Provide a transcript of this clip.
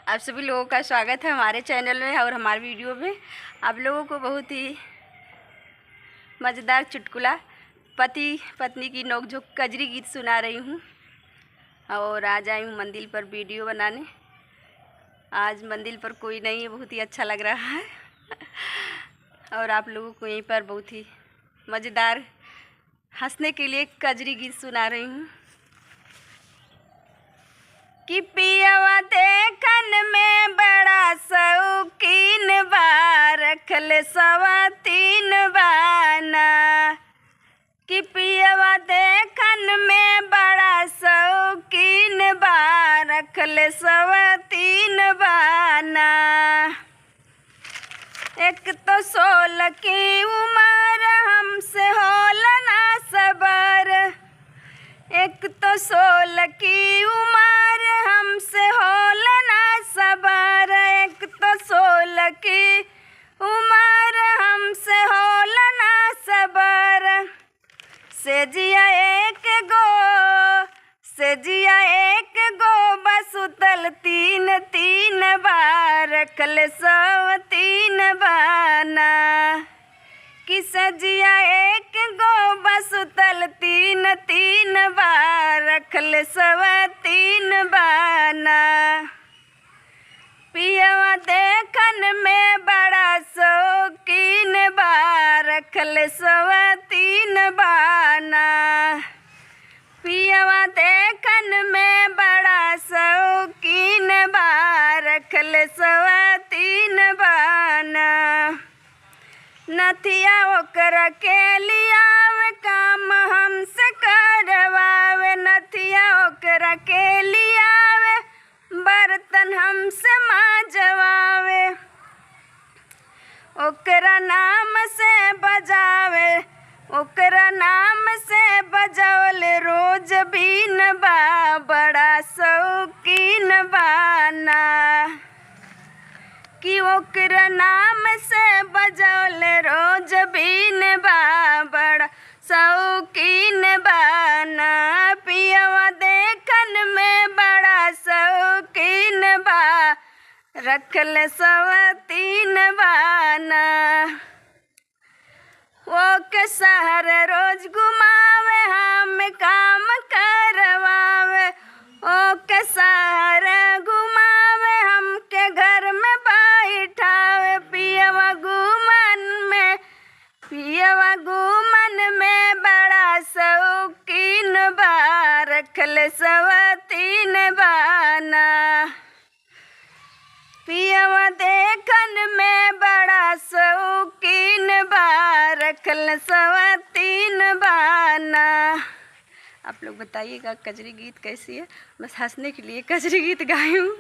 आप सभी लोगों का स्वागत है हमारे चैनल में और हमारे वीडियो में। आप लोगों को बहुत ही मज़ेदार चुटकुला पति पत्नी की नोकझोंक कजरी गीत सुना रही हूँ। और आज आई हूँ मंदिर पर वीडियो बनाने। आज मंदिर पर कोई नहीं है, बहुत ही अच्छा लग रहा है और आप लोगों को यहीं पर बहुत ही मज़ेदार हंसने के लिए कजरी गीत सुना रही हूँ। कि पियवा देखन में बड़ा शौकीन बा, रखल सवातीन बाना। कि पियवा देखन में बड़ा शौकीन बा, रखल सवातीन बाना। एक तो 16 की उम्र हमसे होला ना सबर, एक तो 16 की उम्र हमसे होला ना सबर, एक तो 16 की उम्र हमसे होला ना सबर। से जिया एक गो बस उतल तीन बार, रखल सब 3 बाना। कि सजिया एक गो बस उतल तीन बार, रखल सब 3 बाना। पियवा देखन में बड़ा शौकीन बा, रखल सब 3 बाना। पियवा देखन में बड़ा शौकीन बा, रखल सब 3 बाना। नथिया ओकरा के लियावे काम हमसे करवावे, नथिया ओकरा के लियावे बर्तन हमसे मांजवावे। ओकरा नाम से बजावे, ओकरा नाम से बजौल रोज बीन बा, बड़ा शौकीन बाना। कि ओकरा नाम से बजौल रोज बीन बा, बड़ा शौकीन बाना। पियवा देखन में बड़ा शौकीन बा, रखल सब 3 बाना। वो के शहर रोज घुमावे हम काम करवावे, ओ के शहर घुमावे हमके घर में बैठावे। पियवा घूमन में बड़ा शौकीन बा, रखल सब 3 बाना। पियवा देखन में बड़ा शौकीन बा, रखल सब 3 बाना। आप लोग बताइएगा कजरी गीत कैसी है। बस हंसने के लिए कजरी गीत गाई हूँ।